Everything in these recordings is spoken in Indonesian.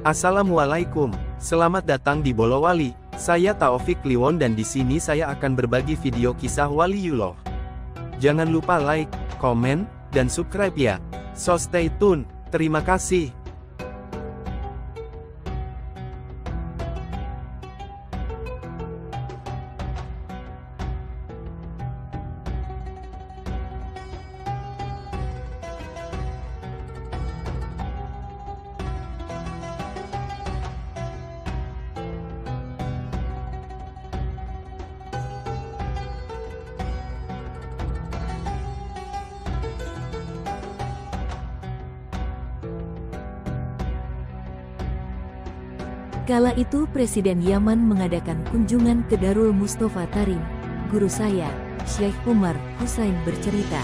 Assalamualaikum, selamat datang di Bolowali. Saya Taufik Kliwon dan di sini saya akan berbagi video kisah Waliullah. Jangan lupa like, komen, dan subscribe ya. So stay tune. Terima kasih. Kala itu Presiden Yaman mengadakan kunjungan ke Darul Mustafa Tarim. Guru saya, Syekh Umar Husain bercerita.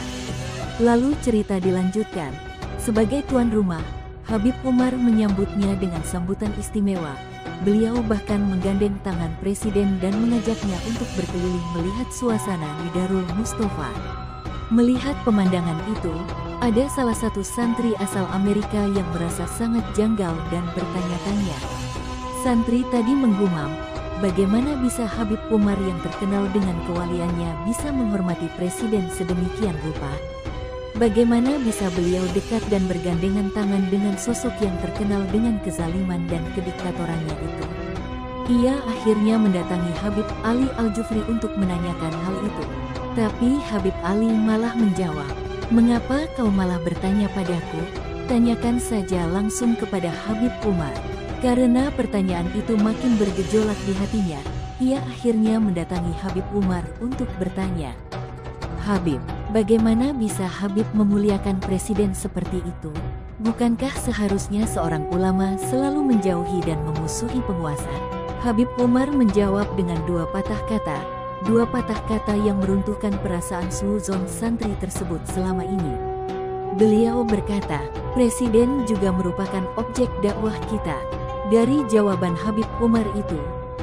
Lalu cerita dilanjutkan. Sebagai tuan rumah, Habib Umar menyambutnya dengan sambutan istimewa. Beliau bahkan menggandeng tangan Presiden dan mengajaknya untuk berkeliling melihat suasana di Darul Mustafa. Melihat pemandangan itu, ada salah satu santri asal Amerika yang merasa sangat janggal dan bertanya-tanya. Santri tadi menggumam, bagaimana bisa Habib Umar yang terkenal dengan kewaliannya bisa menghormati Presiden sedemikian rupa? Bagaimana bisa beliau dekat dan bergandengan tangan dengan sosok yang terkenal dengan kezaliman dan kediktatorannya itu? Ia akhirnya mendatangi Habib Ali Al-Jufri untuk menanyakan hal itu. Tapi Habib Ali malah menjawab, "Mengapa kau malah bertanya padaku? Tanyakan saja langsung kepada Habib Umar." Karena pertanyaan itu makin bergejolak di hatinya, ia akhirnya mendatangi Habib Umar untuk bertanya. "Habib, bagaimana bisa Habib memuliakan Presiden seperti itu? Bukankah seharusnya seorang ulama selalu menjauhi dan memusuhi penguasa?" Habib Umar menjawab dengan dua patah kata yang meruntuhkan perasaan suudzon santri tersebut selama ini. Beliau berkata, "Presiden juga merupakan objek dakwah kita." Dari jawaban Habib Umar itu,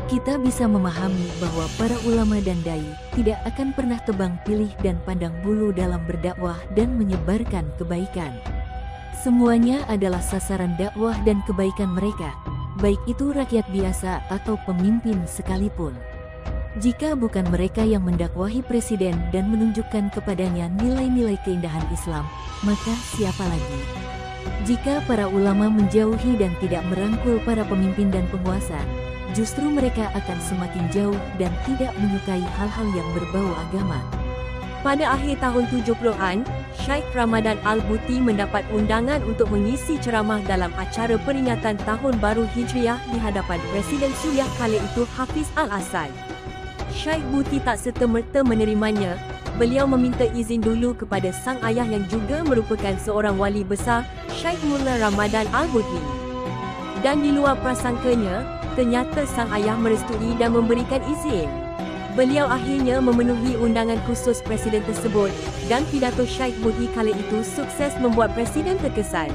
kita bisa memahami bahwa para ulama dan dai tidak akan pernah tebang pilih dan pandang bulu dalam berdakwah dan menyebarkan kebaikan. Semuanya adalah sasaran dakwah dan kebaikan mereka, baik itu rakyat biasa atau pemimpin sekalipun. Jika bukan mereka yang mendakwahi Presiden dan menunjukkan kepadanya nilai-nilai keindahan Islam, maka siapa lagi? Jika para ulama menjauhi dan tidak merangkul para pemimpin dan penguasa, justru mereka akan semakin jauh dan tidak menyukai hal-hal yang berbau agama. Pada akhir tahun 70-an, Syekh Ramadan Al-Buti mendapat undangan untuk mengisi ceramah dalam acara peringatan Tahun Baru Hijriah di hadapan Presiden Suriah kala itu Hafiz Al-Assad. Syekh Buti tak serta-merta menerimanya. Beliau meminta izin dulu kepada sang ayah yang juga merupakan seorang wali besar, Syekh Mullah Ramadan Al-Buti. Dan di luar prasangkanya, ternyata sang ayah merestui dan memberikan izin. Beliau akhirnya memenuhi undangan khusus Presiden tersebut dan pidato Syekh Buti kala itu sukses membuat Presiden terkesan.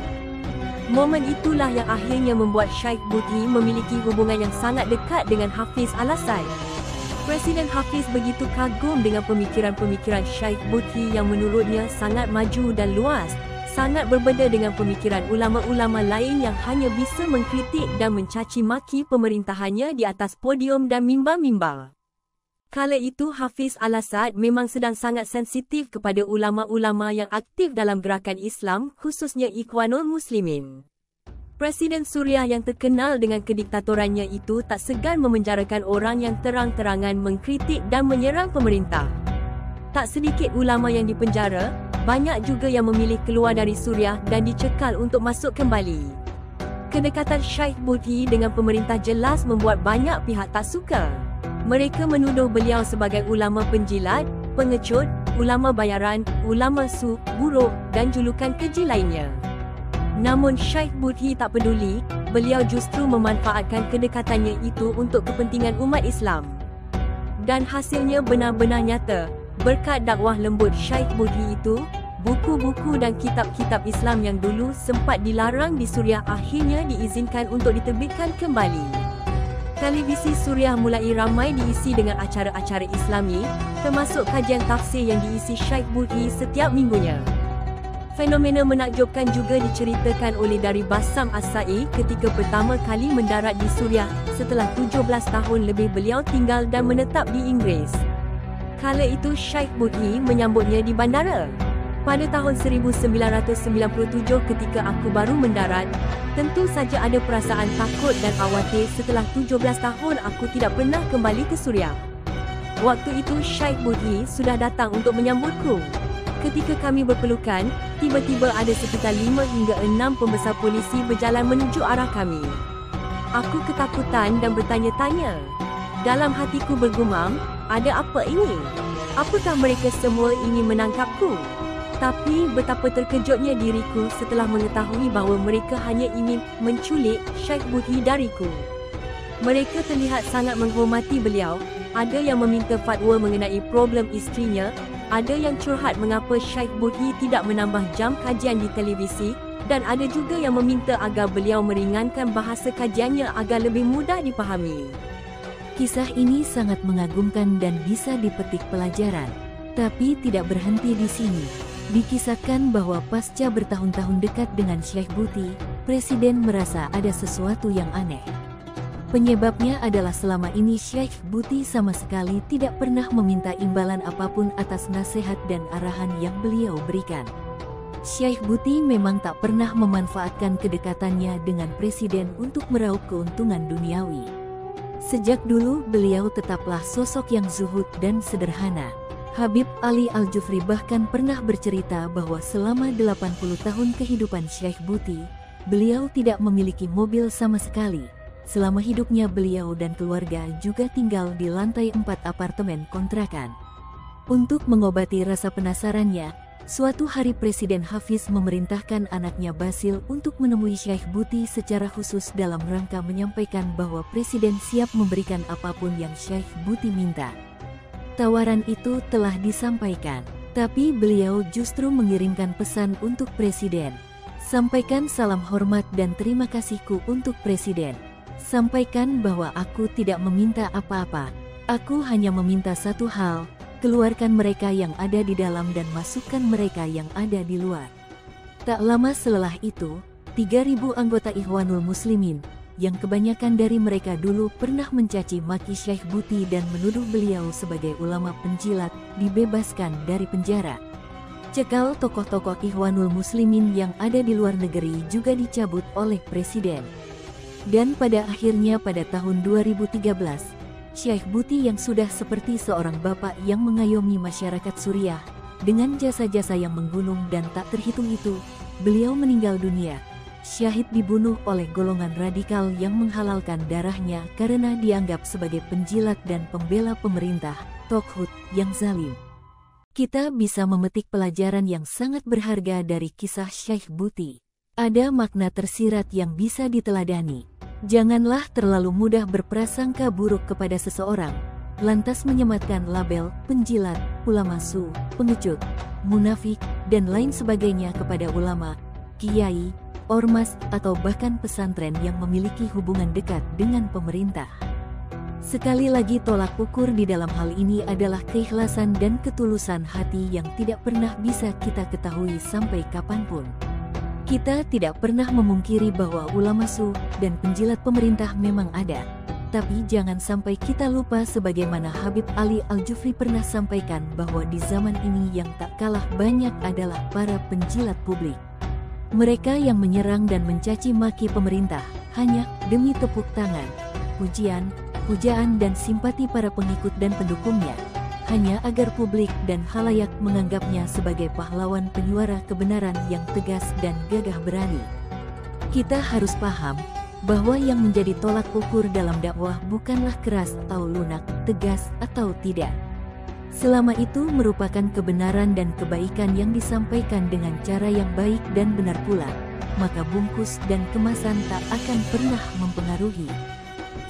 Momen itulah yang akhirnya membuat Syekh Buti memiliki hubungan yang sangat dekat dengan Hafiz Al-Assad. Presiden Hafiz begitu kagum dengan pemikiran-pemikiran Syekh Buti yang menurutnya sangat maju dan luas, sangat berbeda dengan pemikiran ulama-ulama lain yang hanya bisa mengkritik dan mencaci maki pemerintahannya di atas podium dan mimbar-mimbar. Kala itu Hafiz Al-Assad memang sedang sangat sensitif kepada ulama-ulama yang aktif dalam gerakan Islam, khususnya Ikhwanul Muslimin. Presiden Suriah yang terkenal dengan kediktatorannya itu tak segan memenjarakan orang yang terang-terangan mengkritik dan menyerang pemerintah. Tak sedikit ulama yang dipenjara, banyak juga yang memilih keluar dari Suriah dan dicekal untuk masuk kembali. Kedekatan Syekh Buti dengan pemerintah jelas membuat banyak pihak tak suka. Mereka menuduh beliau sebagai ulama penjilat, pengecut, ulama bayaran, ulama su, buruk dan julukan keji lainnya. Namun Syekh Buti tak peduli, beliau justru memanfaatkan kedekatannya itu untuk kepentingan umat Islam. Dan hasilnya benar-benar nyata. Berkat dakwah lembut Syekh Buti itu, buku-buku dan kitab-kitab Islam yang dulu sempat dilarang di Suriah akhirnya diizinkan untuk diterbitkan kembali. Televisi Suriah mulai ramai diisi dengan acara-acara Islami, termasuk kajian tafsir yang diisi Syekh Buti setiap minggunya. Fenomena menakjubkan juga diceritakan oleh dari Bassam As-Sa'i ketika pertama kali mendarat di Suriah setelah 17 tahun lebih beliau tinggal dan menetap di Inggeris. Kala itu Sheikh Buthi menyambutnya di bandara. Pada tahun 1997 ketika aku baru mendarat, tentu saja ada perasaan takut dan khawatir setelah 17 tahun aku tidak pernah kembali ke Suriah. Waktu itu Sheikh Buthi sudah datang untuk menyambutku. Ketika kami berpelukan, tiba-tiba ada sekitar 5 hingga 6 pembesar polisi berjalan menuju arah kami. Aku ketakutan dan bertanya-tanya. Dalam hatiku bergumam, ada apa ini? Apakah mereka semua ingin menangkapku? Tapi betapa terkejutnya diriku setelah mengetahui bahawa mereka hanya ingin menculik Sheikh Buthi dariku. Mereka terlihat sangat menghormati beliau. Ada yang meminta fatwa mengenai problem isterinya. Ada yang curhat mengapa Sheikh Buthi tidak menambah jam kajian di televisi dan ada juga yang meminta agar beliau meringankan bahasa kajiannya agar lebih mudah dipahami. Kisah ini sangat mengagumkan dan bisa dipetik pelajaran. Tapi tidak berhenti di sini. Dikisahkan bahwa pasca bertahun-tahun dekat dengan Sheikh Buthi, Presiden merasa ada sesuatu yang aneh. Penyebabnya adalah selama ini Sheikh Buthi sama sekali tidak pernah meminta imbalan apapun atas nasihat dan arahan yang beliau berikan. Sheikh Buthi memang tak pernah memanfaatkan kedekatannya dengan Presiden untuk meraup keuntungan duniawi. Sejak dulu beliau tetaplah sosok yang zuhud dan sederhana. Habib Ali Al-Jufri bahkan pernah bercerita bahwa selama 80 tahun kehidupan Sheikh Buthi, beliau tidak memiliki mobil sama sekali. Selama hidupnya beliau dan keluarga juga tinggal di lantai 4 apartemen kontrakan. Untuk mengobati rasa penasarannya, suatu hari Presiden Hafiz memerintahkan anaknya Basil untuk menemui Sheikh Buthi secara khusus dalam rangka menyampaikan bahwa Presiden siap memberikan apapun yang Sheikh Buthi minta. Tawaran itu telah disampaikan, tapi beliau justru mengirimkan pesan untuk Presiden. Sampaikan salam hormat dan terima kasihku untuk Presiden. Sampaikan bahwa aku tidak meminta apa-apa. Aku hanya meminta satu hal, keluarkan mereka yang ada di dalam dan masukkan mereka yang ada di luar. Tak lama setelah itu, 3.000 anggota Ikhwanul Muslimin, yang kebanyakan dari mereka dulu pernah mencaci maki Sheikh Buthi dan menuduh beliau sebagai ulama penjilat, dibebaskan dari penjara. Cekal tokoh-tokoh Ikhwanul Muslimin yang ada di luar negeri juga dicabut oleh Presiden. Dan pada akhirnya pada tahun 2013, Sheikh Buthi yang sudah seperti seorang bapak yang mengayomi masyarakat Suriah, dengan jasa-jasa yang menggunung dan tak terhitung itu, beliau meninggal dunia. Syahid dibunuh oleh golongan radikal yang menghalalkan darahnya karena dianggap sebagai penjilat dan pembela pemerintah, Toghut, yang zalim. Kita bisa memetik pelajaran yang sangat berharga dari kisah Sheikh Buthi. Ada makna tersirat yang bisa diteladani. Janganlah terlalu mudah berprasangka buruk kepada seseorang, lantas menyematkan label penjilat, ulama su, pengecut, munafik, dan lain sebagainya kepada ulama, kiai, ormas, atau bahkan pesantren yang memiliki hubungan dekat dengan pemerintah. Sekali lagi tolak ukur di dalam hal ini adalah keikhlasan dan ketulusan hati yang tidak pernah bisa kita ketahui sampai kapanpun. Kita tidak pernah memungkiri bahwa ulama su dan penjilat pemerintah memang ada. Tapi jangan sampai kita lupa sebagaimana Habib Ali Al-Jufri pernah sampaikan bahwa di zaman ini yang tak kalah banyak adalah para penjilat publik. Mereka yang menyerang dan mencaci maki pemerintah hanya demi tepuk tangan, pujian, pujaan dan simpati para pengikut dan pendukungnya, hanya agar publik dan khalayak menganggapnya sebagai pahlawan penyuara kebenaran yang tegas dan gagah berani. Kita harus paham bahwa yang menjadi tolak ukur dalam dakwah bukanlah keras atau lunak, tegas atau tidak. Selama itu merupakan kebenaran dan kebaikan yang disampaikan dengan cara yang baik dan benar pula, maka bungkus dan kemasan tak akan pernah mempengaruhi.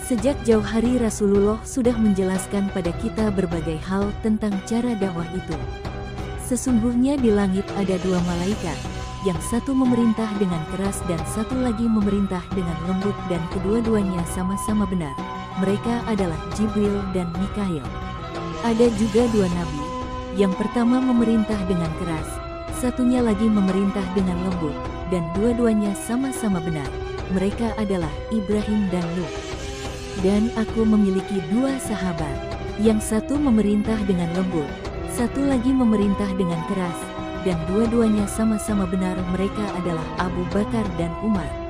Sejak jauh hari Rasulullah sudah menjelaskan pada kita berbagai hal tentang cara dakwah itu. Sesungguhnya di langit ada dua malaikat, yang satu memerintah dengan keras dan satu lagi memerintah dengan lembut dan kedua-duanya sama-sama benar. Mereka adalah Jibril dan Mikail. Ada juga dua nabi, yang pertama memerintah dengan keras, satunya lagi memerintah dengan lembut, dan dua-duanya sama-sama benar. Mereka adalah Ibrahim dan Nuh. Dan aku memiliki dua sahabat. Yang satu memerintah dengan lembut, satu lagi memerintah dengan keras, dan dua-duanya sama-sama benar. Mereka adalah Abu Bakar dan Umar.